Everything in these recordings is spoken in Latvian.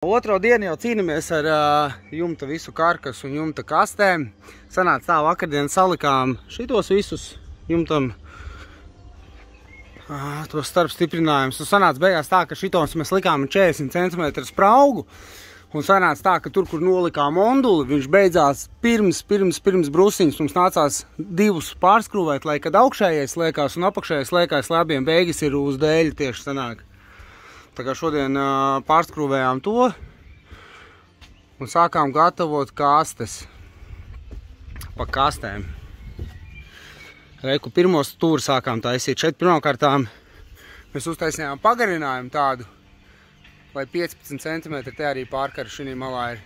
Otro dienu jau cīnamies ar jumta visu karkasu un jumta kastēm. Sanāca tā, vakardien salikām šitos visus jumtam tos starpstiprinājumus. Un sanāca beigās tā, ka šitos mēs likām 40 cm spraugu. Un sanāca tā, ka tur, kur nolikām onduli, viņš beidzās pirms brusiņas. Mums nācās divus pārskrūvēt, lai kad augšējais liekās un apakšējais liekās, lai abiem beigas ir uz dēļa tieši sanāk. Tā kā šodien pārskrūvējām to un sākām gatavot kastes pa kastēm. Reiku pirmos stūri sākām taisīt. Šeit pirmkārtām mēs uztaisījām pagarinājumu tādu, lai 15 cm te arī pārkara šī malā ir.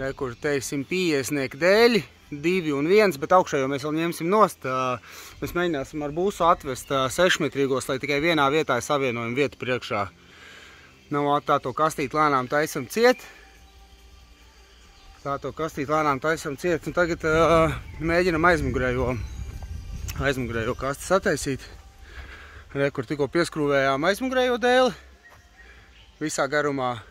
Reiku te ir 150 dēļi, 2 un 1, bet augšējo mēs vēl ņemsim nost. Mēs mēģināsim ar būsu atvest 6-metrīgos, lai tikai vienā vietā savienojam vietu priekšā. Nu, tā to kastīt lēnām taisam ciet. Un tagad mēģinam aizmugurējo kastes attaisīt. Kur tikko pieskrūvējām aizmugurējo dēli visā garumā.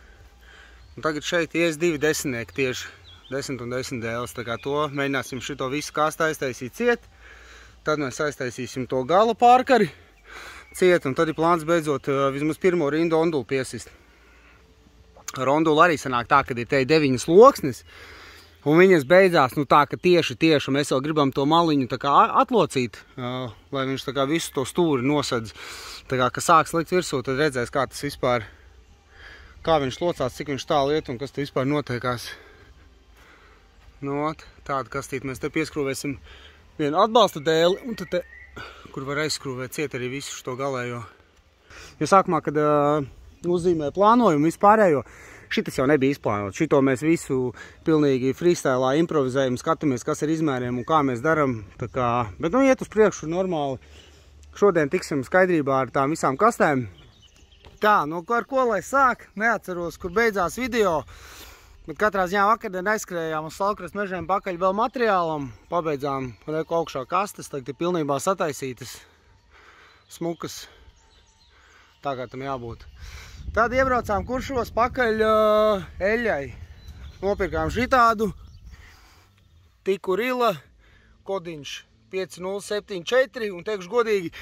Un tagad šeit ies 2 desmitnieki tieši. 10 un 10 dēles, tā kā to mēģināsim šito visu kastu aiztaisīt ciet. Tad mēs aiztaisīsim to gala pārkari ciet, un tad ir plāns beidzot vismaz pirmo rindu ondulu piesist. Ar ondulu arī sanāk tā, kad ir te 9 loksnes, un viņas beidzās, nu tā, ka tieši, un mēs vēl gribam to maliņu tā kā atlocīt, lai viņš tā kā visu to stūri nosedz. Tā kā, ka sāks likt virsū, tad redzēs, kā tas vispār, kā viņš locās, cik viņš tālu iet un kas te vispār notiekās. Nu, tādu kastīti mēs te pieskrūvēsim vienu atbalsta dēli, un tad te, kur var aizskrūvēt ciet arī visu šo galējo. Jo sākumā, kad uzzīmē plānojumu vispārējo, šitas jau nebija izplānot. Šito mēs visu pilnīgi freestylā improvizējam, skatāmies, kas ir izmēriem un kā mēs daram. Tā kā, bet nu iet uz priekšu normāli. Šodien tiksim skaidrībā ar tām visām kastēm. Tā, nu ar ko lai sāk, neatceros, kur beidzās video. Bet katrā ziņā vakardien aizskrējām uz Salkras mežiem pakaļ vēl materiālam. Pabeidzām reiku augšā kastes, tagad ir pilnībā sataisītas, smukas, tā kā tam jābūt. Tad iebraucām Kuršos pakaļ Eļai. Nopirkām šitādu Tikurila kodiņš 5074 un teikšu godīgi,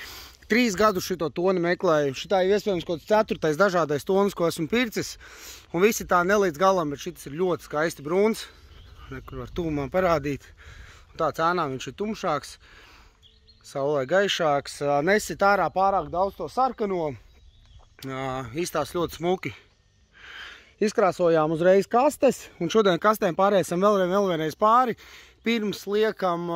3 gadus šito toni meklēju. Šitā ir iespējams kaut 4. dažādais tonis, ko esmu pircis. Un visi tā nelīdz galam, bet šitas ir ļoti skaisti brūns. Kur var tūmā parādīt. Tā cēnā viņš ir tumšāks, saulē gaišāks. Nesit ārā pārāk daudz to sarkano. Izstās ļoti smuki. Izkrāsojām uzreiz kastes. Un šodien kastēm pārēsim vēl vienreiz pāri. Pirms liekam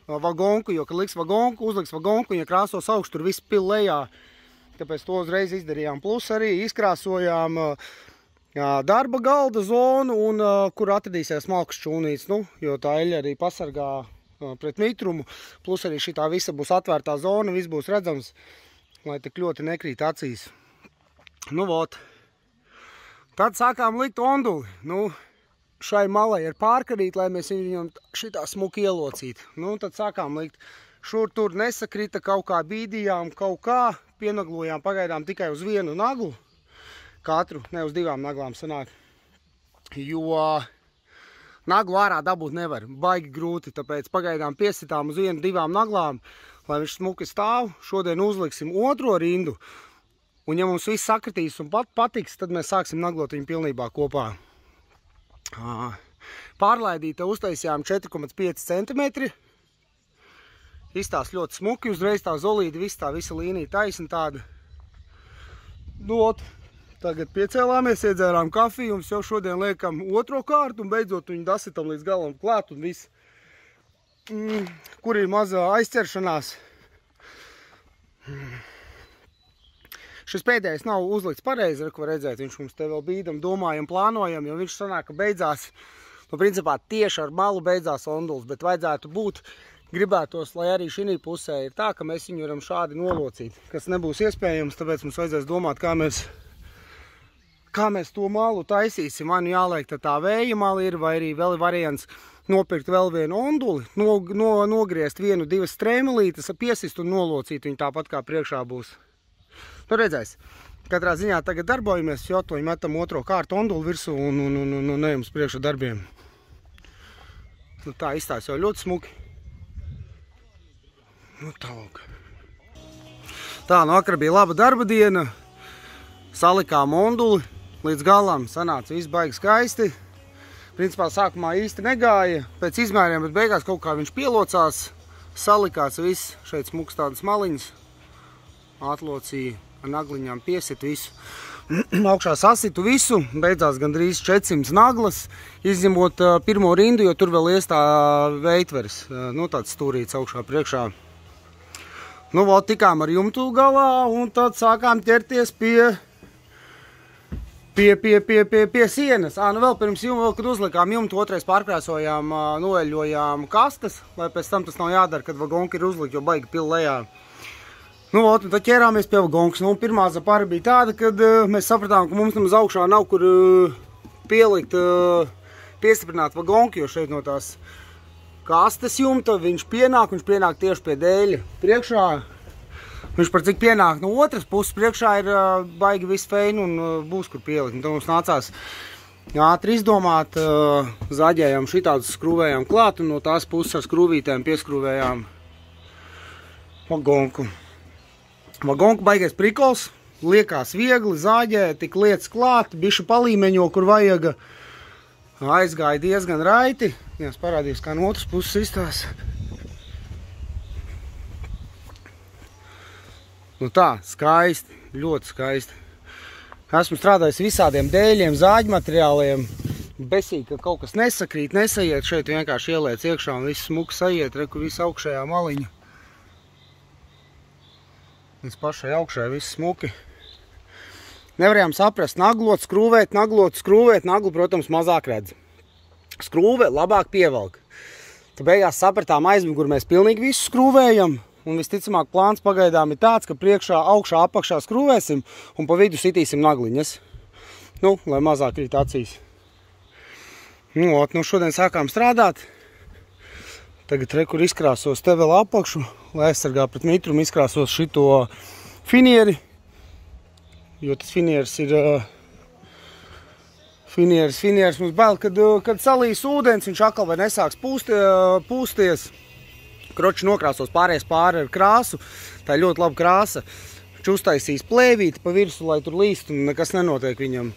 vagonku, jo, kad liks vagonku, uzliks vagonku, un ja krāsos augstu, tur viss pil lejā. Tāpēc to uzreiz izdarījām. Plus arī izkrāsojām darba galda zonu, un kur atradīsies smalks čūnīts, nu, jo tā eļa arī pasargā pret mitrumu. Plus arī šitā visa būs atvērtā zona, viss būs redzams, lai tik ļoti nekrīt acīs. Nu, vot. Tad sākām likt onduli. Nu, šai malai ir pārkarīt, lai mēs viņam šitā smuki ielocīt. Nu, tad sākām likt. Šur tur nesakrita, kaut kā bīdījām, kaut kā pienaglojām pagaidām tikai uz vienu naglu. Katru, ne uz 2 naglām sanāk. Jo naglu ārā dabūt nevar, baigi grūti, tāpēc pagaidām piesitām uz 1-2 naglām, lai viņš smuki stāv. Šodien uzliksim otro rindu. Un ja mums viss sakritīs un patiks, tad mēs sāksim naglot viņu pilnībā kopā. Pārlaidīte uztaisījām 4,5 cm. Izstās ļoti smuki, uzreiz tā zolīte, visa līnija taisna tāda. Dot. Tagad piecēlāmies, iedzērām kafiju un jau šodien liekam otro kārtu un beidzot viņu dasitam līdz galam klāt un viss. Kur ir mazā aizķeršanās. Šis pēdējais nav uzlikts pareizi, ko var redzēt, viņš mums te vēl bīdam, domājam, plānojam, jo viņš sanāk, ka beidzās, nu, principā tieši ar malu beidzās onduls, bet vajadzētu būt, gribētos, lai arī šī pusē ir tā, ka mēs viņu varam šādi nolocīt, kas nebūs iespējams, tāpēc mums vajadzēs domāt, kā mēs to malu taisīsim. Vai nu jāliek tā vēja mala ir, vai arī vēl variants nopirkt vēl vienu onduli, nogriezt 1-2 strēmelītes, piesist un nolocīt viņu tāpat kā priekšā būs. Nu redzēs. Katrā ziņā tagad darbojamies, jotoņi metam otro kārtu onduli virsū un ejam uz priekšu darbiem. Nu, tā izstās jau ļoti smuki. Nu, tā lūk. Tā, nu vakar bija laba darba diena. Salikām onduli līdz galam. Sanāca viss baigi skaisti. Principā sākumā īsti negāja pēc izmēriem, bet beigās kaut kā viņš pielocās. Salikāts viss, šeit smuks tādas maliņas. Atlocīja. Ar nagliņām piesit visu. Augšā sasitu visu, beidzās gandrīz 400 naglas, izņemot pirmo rindu, jo tur vēl ies tā veitveris, nu tāds stūrīts augšā priekšā. Nu, vēl tikām ar jumtu galā, un tad sākām ķerties pie sienas. Nu vēl pirms kad uzlikām jumtu, otrais pārkrāsojām, noeļojām kastes, lai pēc tam tas nav jādara, kad vagonki ir uzlikt, jo baigi pila lejā. Nu, un tad ķērāmies pie vagonkas. Nu, pirmā zapara bija tāda, kad mēs sapratām, ka mums nemaz augšā nav kur pielikt, piestiprināt vagonku, jo šeit no tās kastes jumta viņš pienāk tieši pie dēļa priekšā. Viņš par cik pienāk no otras puses priekšā ir baigi viss feini un būs kur pielikt. Un tad mums nācās ātri izdomāt, zaģējām šitādus skrūvējām klāt un no tās puses ar skrūvītēm pieskrūvējām vagonku. Vagonku baigais prikols, liekās viegli, zāģē, tik lietas klāt, bišķi palīmeņo, kur vajaga. Aizgāja diezgan raiti. Jās parādījis, kā no otras puses izstās. Nu tā, skaisti, ļoti skaisti. Esmu strādājis visādiem dēļiem, zāģu materiāliem. Besīgi, ka kaut kas nesakrīt, nesaiet. Šeit vienkārši ieliec iekšā un viss smuki saiet, reku visu augšējā maliņa. Līdz pašai augšai viss smuki. Nevarējām saprast, naglot, skrūvēt, naglu, protams, mazāk redz. Skrūve labāk pievelk. Tad beigās sapratām aizmuguri mēs pilnīgi visu skrūvējam, un visticamāk plāns pagaidām ir tāds, ka priekšā, augšā, apakšā skrūvēsim un pa vidu sitīsim nagliņas. Nu, lai mazāk krīt acīs. Nu, šodien sākām strādāt. Tagad rekur izkrāsos te vēl apakšu, lai aizsargā pret mitrumu, izkrāsos šito finieri, jo tas finieris ir, finieris mums bail, kad salīs ūdens, viņš atkal vai nesāks pūsties. Kroči nokrāsos pārējais pāri ar krāsu, tā ir ļoti laba krāsa. Viņš uztaisīs plēvīti pa virsu, lai tur līst un nekas nenotiek viņam.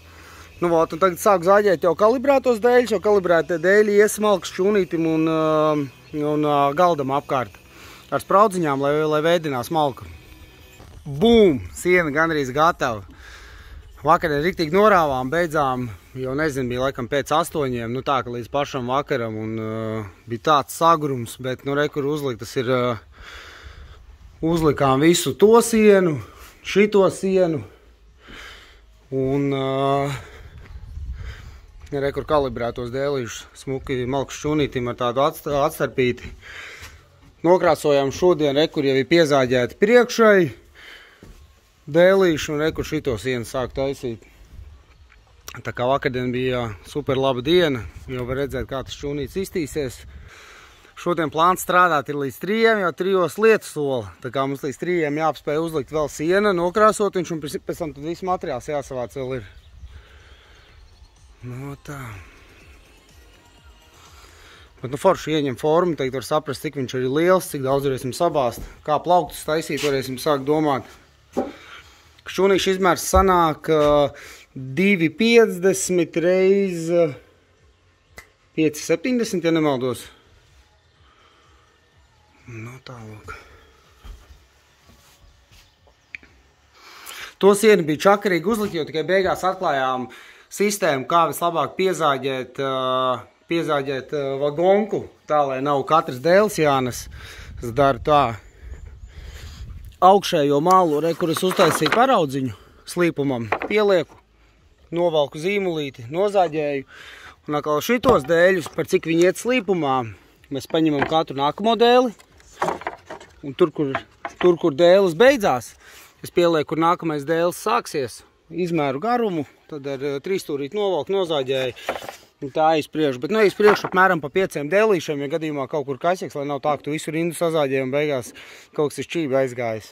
Nu, un tagad sāku zāģēt jau kalibrētos dēļus, jo kalibrētie dēļi ies smalks šķūnītim un galdam apkārt ar spraudziņām, lai veidinās malku. Bum! Siena gandrīz gatava. Vakar riktīgi norāvām, beidzām, jau nezinu, bija laikam pēc 8, nu tā, ka līdz pašam vakaram un bija tāds sagrums, bet nu rekur uzlikt, tas ir, uzlikām visu to sienu, šito sienu un rekur kalibrētos dēlīšus smuki malku šķunītim ar tādu atstarpīti. Nokrāsojām šodien, rekur jau ir piezāģēti priekšai dēlīši un rekur šito sienu sāk taisīt. Tā kā vakardien bija super laba diena, jau var redzēt, kā tas šķunīts iztīsies. Šodien plāns strādāt ir līdz 3, jo 3 lietu sola. Tā kā mums līdz 3 jāapspēj uzlikt vēl siena, nokrāsot viņš un pēc tam tad viss materiāls jāsavāc vēl ir. No tā. Bet nu forši ieņem formu, tagad var saprast, cik viņš arī liels, cik daudz varēsim sabāzt. Kā plauktus taisīt, varēsim sākt domāt. Šķūnīša izmērs sanāk 2,50 reiz 5,70, ja nemaldos. No tālāk. To sienu bija čakarīgi uzlikt, jo tikai beigās atklājām sistēmu, kā vislabāk piezāģēt vagonku, tā, lai nav katrs dēls jānes. Es daru tā. Augšējo malu, kur es uztaisīju paraudziņu slīpumam, pielieku, novalku zīmulīti, nozāģēju. Un atkal šitos dēļus, par cik viņi iet slīpumā, mēs paņemam katru nākamo dēli. Un tur, kur dēlis beidzās, es pielieku, kur nākamais dēlis sāksies. Izmēru garumu, tad ar 3 stūrīt novalku, nozāģēju. Un tā izpriekšu, bet izpriekšu apmēram pa 5 dēlīšiem, ja gadījumā kaut kur kaisieks, lai nav tā, ka tu visu rindu sazāģēji un beigās kaut kas ir šķīvi aizgājis.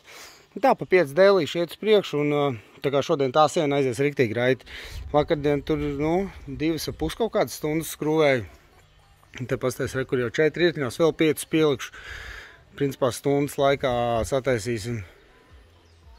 Un tā pa 5 dēlīši iet uz priekšu un Tā kā šodien tā siena aizies riktīgi raiti. Vakardien tur, 2,5 kaut kādas stundas skrūvēju. Te pasties, kur jau 4 ritiņos, vēl 5 pielikšu. Principā stundas laikā sataisīsim